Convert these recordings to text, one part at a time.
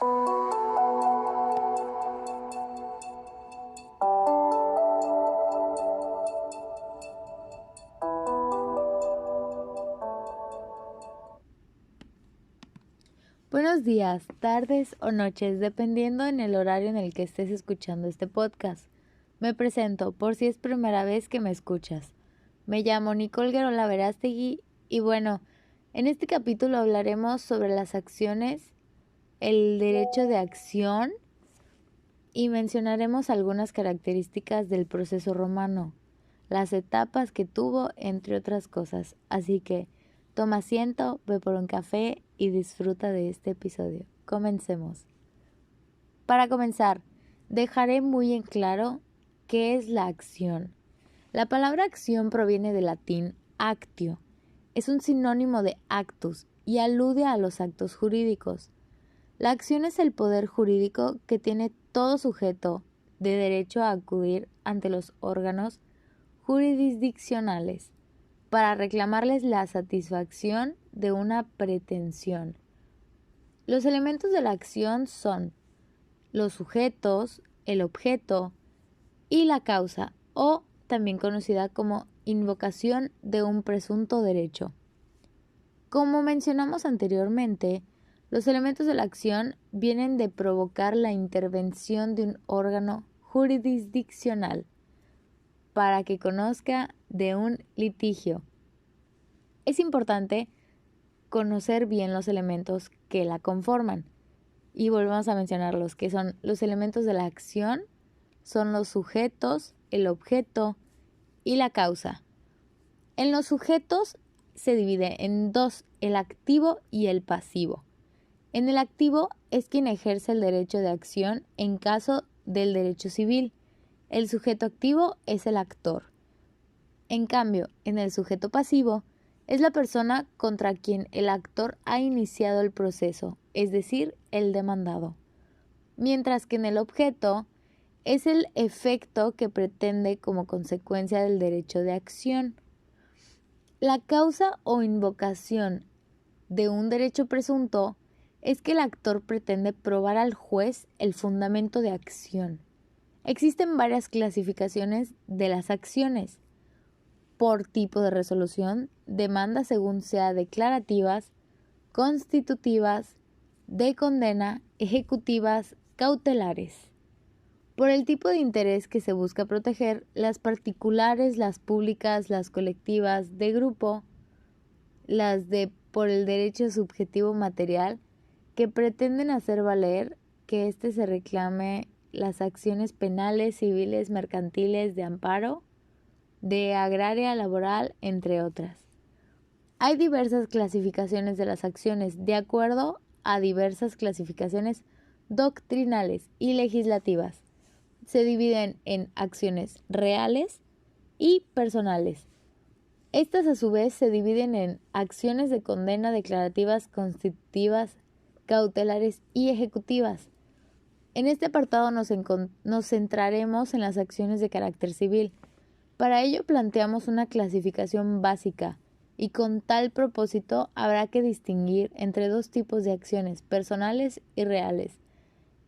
Buenos días, tardes o noches, dependiendo en el horario en el que estés escuchando este podcast. Me presento por si es primera vez que me escuchas. Me llamo Nicole Guerola Verástegui y bueno, en este capítulo hablaremos sobre las acciones, el derecho de acción y mencionaremos algunas características del proceso romano, las etapas que tuvo, entre otras cosas. Así que toma asiento, ve por un café y disfruta de este episodio. Comencemos. Para comenzar, dejaré muy en claro qué es la acción. La palabra acción proviene del latín actio. Es un sinónimo de actus y alude a los actos jurídicos. La acción es el poder jurídico que tiene todo sujeto de derecho a acudir ante los órganos jurisdiccionales para reclamarles la satisfacción de una pretensión. Los elementos de la acción son los sujetos, el objeto y la causa, o también conocida como invocación de un presunto derecho. Como mencionamos anteriormente, los elementos de la acción vienen de provocar la intervención de un órgano jurisdiccional para que conozca de un litigio. Es importante conocer bien los elementos que la conforman. Y volvemos a mencionarlos, que son los elementos de la acción, son los sujetos, el objeto y la causa. En los sujetos se divide en dos, el activo y el pasivo. En el activo es quien ejerce el derecho de acción en caso del derecho civil. El sujeto activo es el actor. En cambio, en el sujeto pasivo es la persona contra quien el actor ha iniciado el proceso, es decir, el demandado. Mientras que en el objeto es el efecto que pretende como consecuencia del derecho de acción. La causa o invocación de un derecho presunto es que el actor pretende probar al juez el fundamento de acción. Existen varias clasificaciones de las acciones. Por tipo de resolución, demanda según sea declarativas, constitutivas, de condena, ejecutivas, cautelares. Por el tipo de interés que se busca proteger, las particulares, las públicas, las colectivas, de grupo, las de por el derecho subjetivo material, que pretenden hacer valer que éste se reclame las acciones penales, civiles, mercantiles, de amparo, de agraria, laboral, entre otras. Hay diversas clasificaciones de las acciones de acuerdo a diversas clasificaciones doctrinales y legislativas. Se dividen en acciones reales y personales. Estas a su vez se dividen en acciones de condena declarativas, constitutivas, cautelares y ejecutivas. En este apartado nos centraremos en las acciones de carácter civil. Para ello planteamos una clasificación básica y con tal propósito habrá que distinguir entre dos tipos de acciones, personales y reales,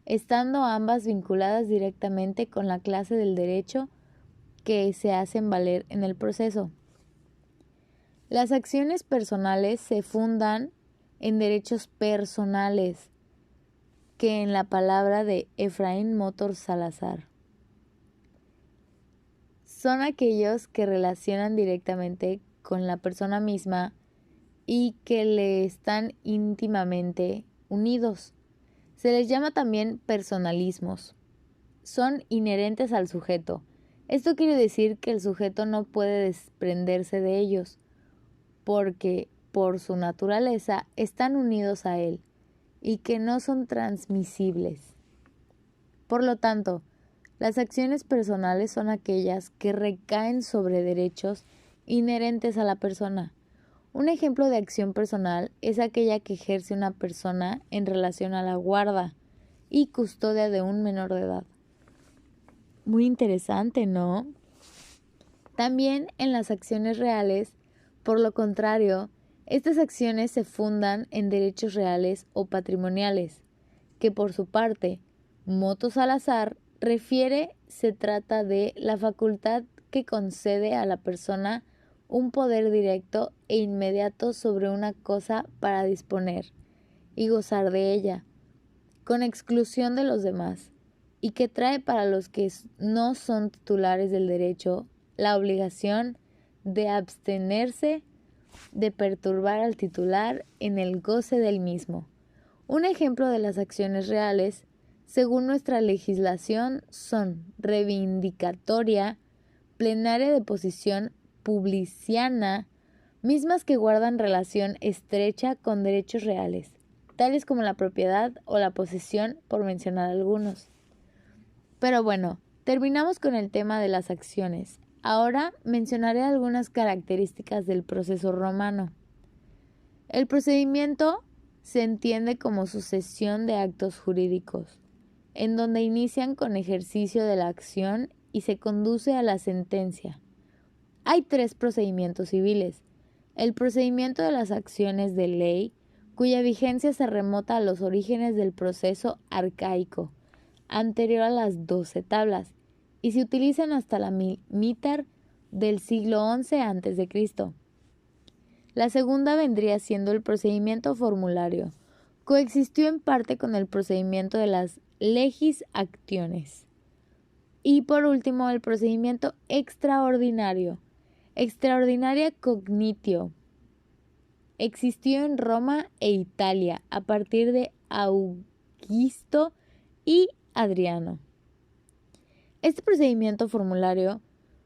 estando ambas vinculadas directamente con la clase del derecho que se hacen valer en el proceso. Las acciones personales se fundan en derechos personales, que en la palabra de Efraín Motor Salazar son aquellos que relacionan directamente con la persona misma y que le están íntimamente unidos. Se les llama también personalismos. Son inherentes al sujeto. Esto quiere decir que el sujeto no puede desprenderse de ellos, porque por su naturaleza están unidos a él y que no son transmisibles. Por lo tanto, las acciones personales son aquellas que recaen sobre derechos inherentes a la persona. Un ejemplo de acción personal es aquella que ejerce una persona en relación a la guarda y custodia de un menor de edad. Muy interesante, ¿no? También en las acciones reales, por lo contrario, estas acciones se fundan en derechos reales o patrimoniales, que por su parte, motu salazar se trata de la facultad que concede a la persona un poder directo e inmediato sobre una cosa para disponer y gozar de ella, con exclusión de los demás, y que trae para los que no son titulares del derecho la obligación de abstenerse de perturbar al titular en el goce del mismo. Un ejemplo de las acciones reales, según nuestra legislación, son reivindicatoria, plenaria de posición publiciana, mismas que guardan relación estrecha con derechos reales, tales como la propiedad o la posesión, por mencionar algunos. Pero bueno, terminamos con el tema de las acciones. Ahora mencionaré algunas características del proceso romano. El procedimiento se entiende como sucesión de actos jurídicos, en donde inician con ejercicio de la acción y se conduce a la sentencia. Hay 3 procedimientos civiles. El procedimiento de las acciones de ley, cuya vigencia se remota a los orígenes del proceso arcaico, anterior a las 12 tablas, y se utilizan hasta la mitad del siglo XI a.C. La segunda vendría siendo el procedimiento formulario. Coexistió en parte con el procedimiento de las legis actiones. Y por último, el procedimiento extraordinario. Extraordinaria cognitio. Existió en Roma e Italia a partir de Augusto y Adriano. Este procedimiento formulario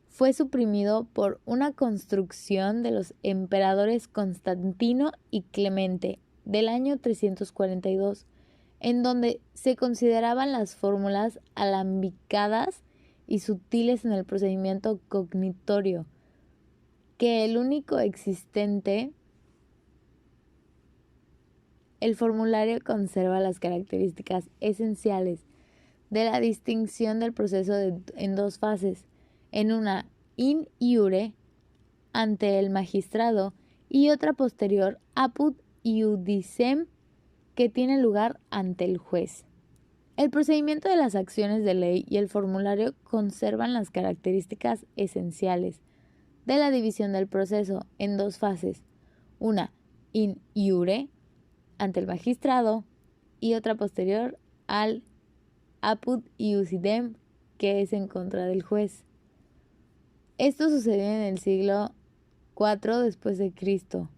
fue suprimido por una construcción de los emperadores Constantino y Clemente del año 342, en donde se consideraban las fórmulas alambicadas y sutiles en el procedimiento cognitorio, que el único existente. El formulario conserva las características esenciales de la distinción del proceso en 2 fases, en una in iure ante el magistrado y otra posterior apud iudicem que tiene lugar ante el juez. El procedimiento de las acciones de ley y el formulario conservan las características esenciales de la división del proceso en 2 fases, una in iure ante el magistrado y otra posterior al apud iusidem, que es en contra del juez. Esto sucedió en el siglo IV después de Cristo.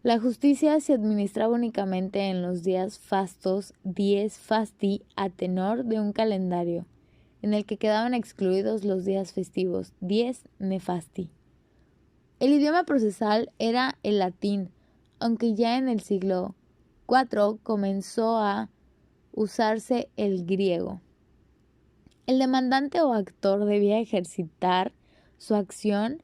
La justicia se administraba únicamente en los días fastos, dies fasti, a tenor de un calendario, en el que quedaban excluidos los días festivos, dies nefasti. El idioma procesal era el latín, aunque ya en el siglo IV comenzó a usarse el griego. El demandante o actor debía ejercitar su acción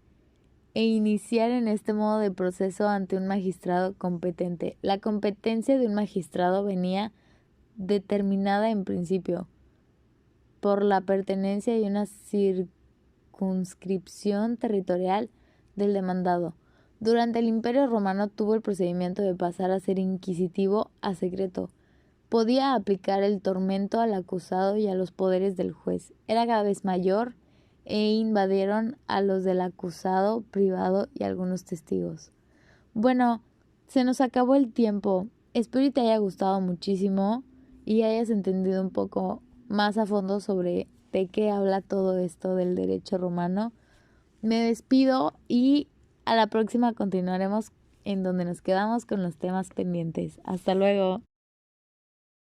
e iniciar en este modo de proceso ante un magistrado competente. La competencia de un magistrado venía determinada en principio por la pertenencia y una circunscripción territorial del demandado. Durante el Imperio Romano tuvo el procedimiento de pasar a ser inquisitivo a secreto. Podía aplicar el tormento al acusado y a los poderes del juez. Era cada vez mayor e invadieron a los del acusado privado y algunos testigos. Bueno, se nos acabó el tiempo. Espero que te haya gustado muchísimo y hayas entendido un poco más a fondo sobre de qué habla todo esto del derecho romano. Me despido y a la próxima continuaremos en donde nos quedamos con los temas pendientes. Hasta luego.